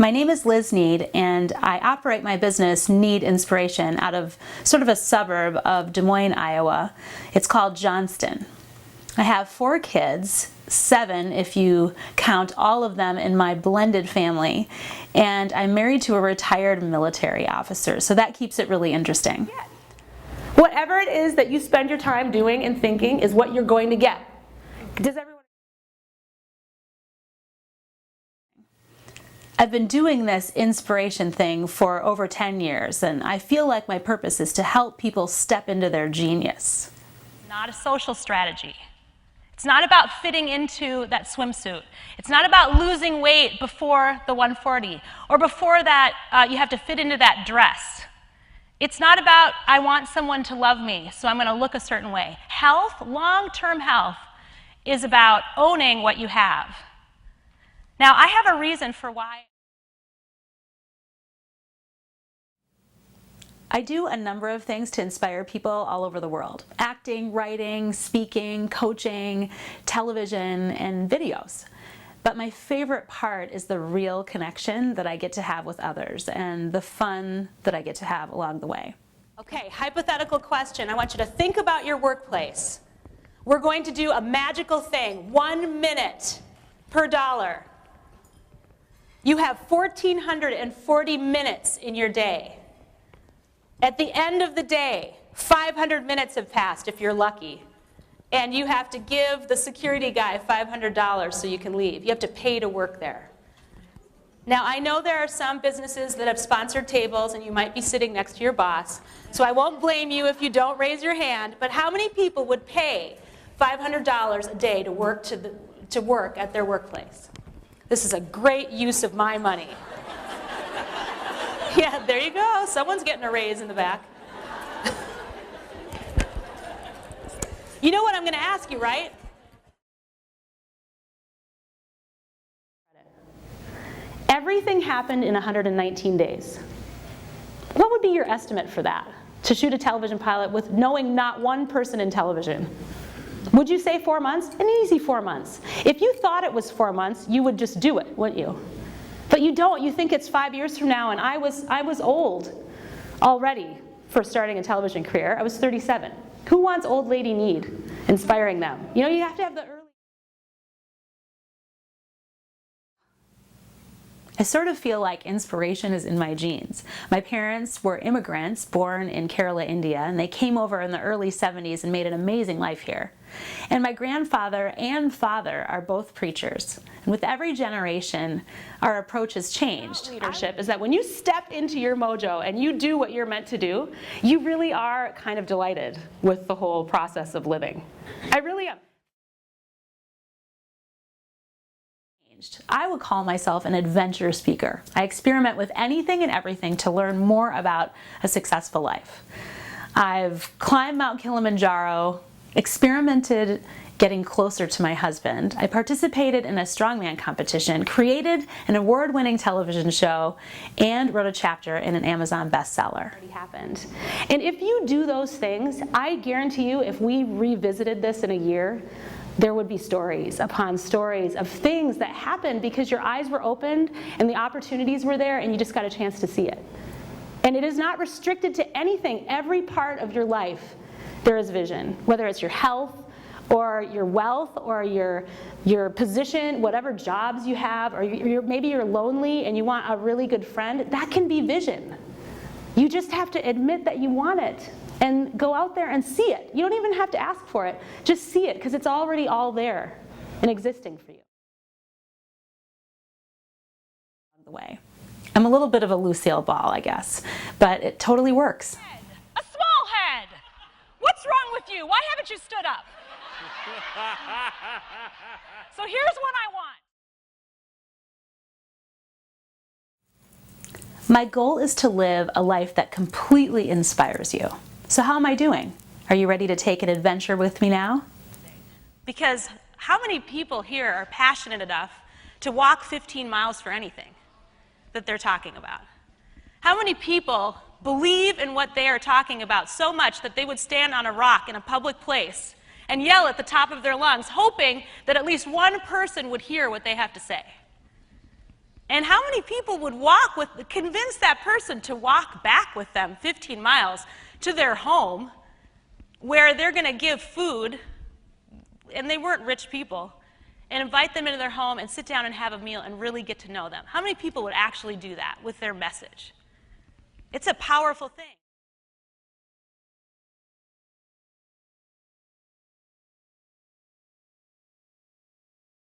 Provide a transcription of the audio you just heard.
My name is Liz Need, and I operate my business, Need Inspiration, out of sort of a suburb of Des Moines, Iowa. It's called Johnston. I have 4 kids, 7 if you count all of them in my blended family, and I'm married to a retired military officer, so that keeps it really interesting. Whatever it is that you spend your time doing and thinking is what you're going to get. Does everyone? I've been doing this inspiration thing for over 10 years, and I feel like my purpose is to help people step into their genius. Not a social strategy. It's not about fitting into that swimsuit. It's not about losing weight before the 140, or before that you have to fit into that dress. It's not about, I want someone to love me, so I'm going to look a certain way. Health, long-term health, is about owning what you have. Now, I have a reason for why. I do a number of things to inspire people all over the world. Acting, writing, speaking, coaching, television, and videos. But my favorite part is the real connection that I get to have with others and the fun that I get to have along the way. Okay, hypothetical question. I want you to think about your workplace. We're going to do a magical thing, 1 minute per dollar. You have 1,440 minutes in your day. At the end of the day, 500 minutes have passed if you're lucky. And you have to give the security guy $500 so you can leave. You have to pay to work there. Now, I know there are some businesses that have sponsored tables and you might be sitting next to your boss, so I won't blame you if you don't raise your hand, but how many people would pay $500 a day to work at their workplace? This is a great use of my money. Yeah, there you go. Someone's getting a raise in the back. You know what I'm going to ask you, right? Everything happened in 119 days. What would be your estimate for that? To shoot a television pilot with knowing not one person in television? Would you say 4 months? An easy 4 months. If you thought it was 4 months, you would just do it, wouldn't you? But you don't. You think it's 5 years from now, and I was old already for starting a television career. I was 37. Who wants old lady Need inspiring them? You know, you have to have the early. I sort of feel like inspiration is in my genes. My parents were immigrants born in Kerala, India, and they came over in the early 70s and made an amazing life here. And my grandfather and father are both preachers. And with every generation, our approach has changed. Leadership is that when you step into your mojo and you do what you're meant to do, you really are kind of delighted with the whole process of living. I really am. I would call myself an adventure speaker. I experiment with anything and everything to learn more about a successful life. I've climbed Mount Kilimanjaro, experimented getting closer to my husband. I participated in a strongman competition, created an award-winning television show, and wrote a chapter in an Amazon bestseller. Already happened. And if you do those things, I guarantee you if we revisited this in a year, there would be stories upon stories of things that happened because your eyes were opened and the opportunities were there and you just got a chance to see it. And it is not restricted to anything. Every part of your life, there is vision, whether it's your health or your wealth or your position, whatever jobs you have, or maybe you're lonely and you want a really good friend, that can be vision. You just have to admit that you want it and go out there and see it. You don't even have to ask for it. Just see it, because it's already all there and existing for you. The way. I'm a little bit of a Lucille Ball, I guess, but it totally works. A small head! What's wrong with you? Why haven't you stood up? So here's what I want. My goal is to live a life that completely inspires you. So how am I doing? Are you ready to take an adventure with me now? Because how many people here are passionate enough to walk 15 miles for anything that they're talking about? How many people believe in what they are talking about so much that they would stand on a rock in a public place and yell at the top of their lungs, hoping that at least one person would hear what they have to say? And how many people would convince that person to walk back with them 15 miles to their home where they're going to give food, and they weren't rich people, and invite them into their home and sit down and have a meal and really get to know them? How many people would actually do that with their message? It's a powerful thing.